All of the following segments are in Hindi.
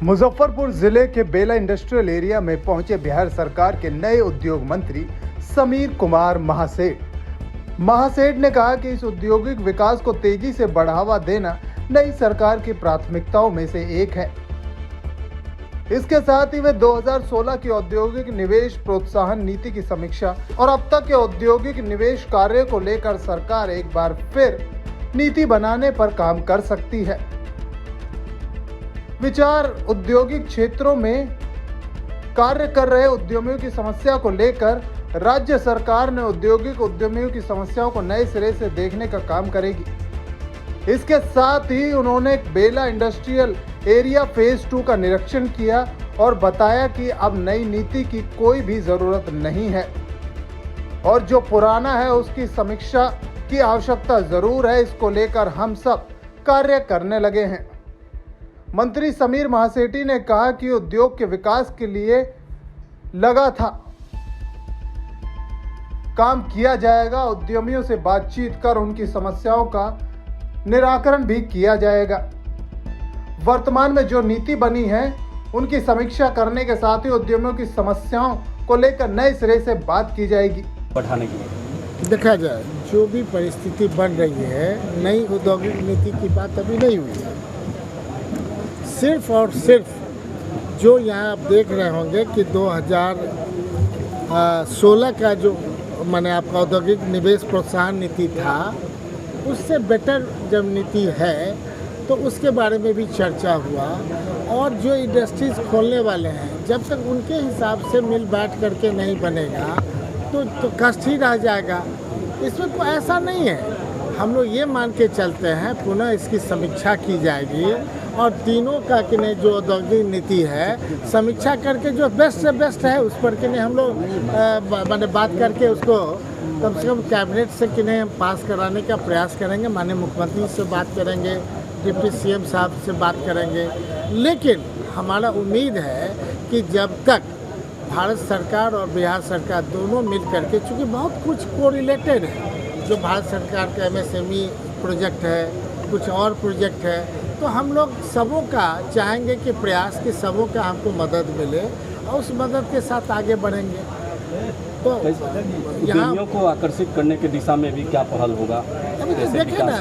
मुजफ्फरपुर जिले के बेला इंडस्ट्रियल एरिया में पहुंचे बिहार सरकार के नए उद्योग मंत्री समीर कुमार महासेठ ने कहा कि इस औद्योगिक विकास को तेजी से बढ़ावा देना नई सरकार की प्राथमिकताओं में से एक है। इसके साथ ही वे 2016 की औद्योगिक निवेश प्रोत्साहन नीति की समीक्षा और अब तक के औद्योगिक निवेश कार्य को लेकर सरकार एक बार फिर नीति बनाने पर काम कर सकती है। विचार औद्योगिक क्षेत्रों में कार्य कर रहे उद्यमियों की समस्या को लेकर राज्य सरकार ने औद्योगिक उद्यमियों की समस्याओं को नए सिरे से देखने का काम करेगी। इसके साथ ही उन्होंने बेला इंडस्ट्रियल एरिया फेज 2 का निरीक्षण किया और बताया कि अब नई नीति की कोई भी जरूरत नहीं है और जो पुराना है उसकी समीक्षा की आवश्यकता जरूर है। इसको लेकर हम सब कार्य करने लगे हैं। मंत्री समीर महासेठी ने कहा कि उद्योग के विकास के लिए लगा था काम किया जाएगा। उद्यमियों से बातचीत कर उनकी समस्याओं का निराकरण भी किया जाएगा। वर्तमान में जो नीति बनी है उनकी समीक्षा करने के साथ ही उद्यमियों की समस्याओं को लेकर नए सिरे से बात की जाएगी। बढ़ाने के लिए देखा जाए जो भी परिस्थिति बन रही है, नई औद्योगिक नीति की बात अभी नहीं हुई है। सिर्फ और सिर्फ जो यहाँ आप देख रहे होंगे कि 2016 का जो माने आपका औद्योगिक निवेश प्रोत्साहन नीति था, उससे बेटर जब नीति है तो उसके बारे में भी चर्चा हुआ। और जो इंडस्ट्रीज खोलने वाले हैं, जब तक उनके हिसाब से मिल बैठ करके नहीं बनेगा तो कष्ट ही रह जाएगा। इसमें कोई ऐसा नहीं है। हम लोग ये मान के चलते हैं पुनः इसकी समीक्षा की जाएगी और तीनों का कि नहीं जो औद्योगिक नीति है समीक्षा करके जो बेस्ट से बेस्ट है उस पर कि नहीं हम लोग मैंने बात करके उसको कम से कम कैबिनेट से कि नहीं हम पास कराने का प्रयास करेंगे। माननीय मुख्यमंत्री से बात करेंगे, डिप्टी सीएम साहब से बात करेंगे। लेकिन हमारा उम्मीद है कि जब तक भारत सरकार और बिहार सरकार दोनों मिल करके, चूँकि बहुत कुछ कोरिलेटेड है, जो भारत सरकार का MSME प्रोजेक्ट है, कुछ और प्रोजेक्ट है, तो हम लोग सबों का चाहेंगे कि प्रयास कि सबों का हमको मदद मिले और उस मदद के साथ आगे बढ़ेंगे। तो उद्यमियों को आकर्षित करने की दिशा में भी क्या पहल होगा? अभी तो देखें ना,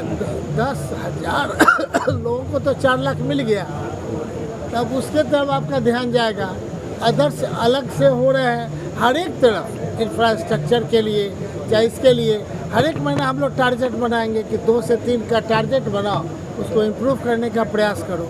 10,000 लोगों को तो 4 लाख मिल गया, तब उसके तरफ आपका ध्यान जाएगा। अदर्स अलग से हो रहे हैं हर एक तरफ इंफ्रास्ट्रक्चर के लिए, चाहे इसके लिए हर एक महीना हम लोग टारगेट बनाएंगे कि 2 से 3 का टारगेट बनाओ, उसको इम्प्रूव करने का प्रयास करो।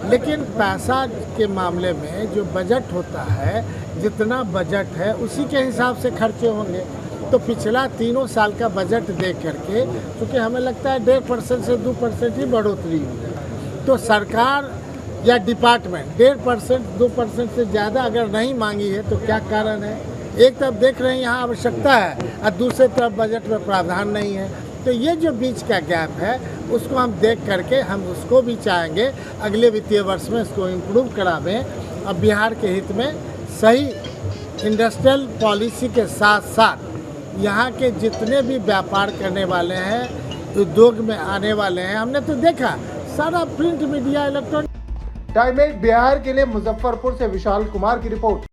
लेकिन पैसा के मामले में जो बजट होता है, जितना बजट है उसी के हिसाब से खर्चे होंगे। तो पिछला 3 साल का बजट देख करके, क्योंकि हमें लगता है 1.5% से 2% ही बढ़ोतरी हुई है, तो सरकार या डिपार्टमेंट 1.5% 2% से ज़्यादा अगर नहीं मांगी है तो क्या कारण है? एक तरफ देख रहे हैं यहाँ आवश्यकता है और दूसरे तरफ बजट में प्रावधान नहीं है। तो ये जो बीच का गैप है उसको हम देख करके हम उसको भी चाहेंगे अगले वित्तीय वर्ष में इसको इम्प्रूव करावें और बिहार के हित में सही इंडस्ट्रियल पॉलिसी के साथ साथ यहाँ के जितने भी व्यापार करने वाले हैं, उद्योग में आने वाले हैं, हमने तो देखा सारा print media, electronic. Time 8 Bihar के लिए मुजफ्फरपुर से विशाल कुमार की रिपोर्ट।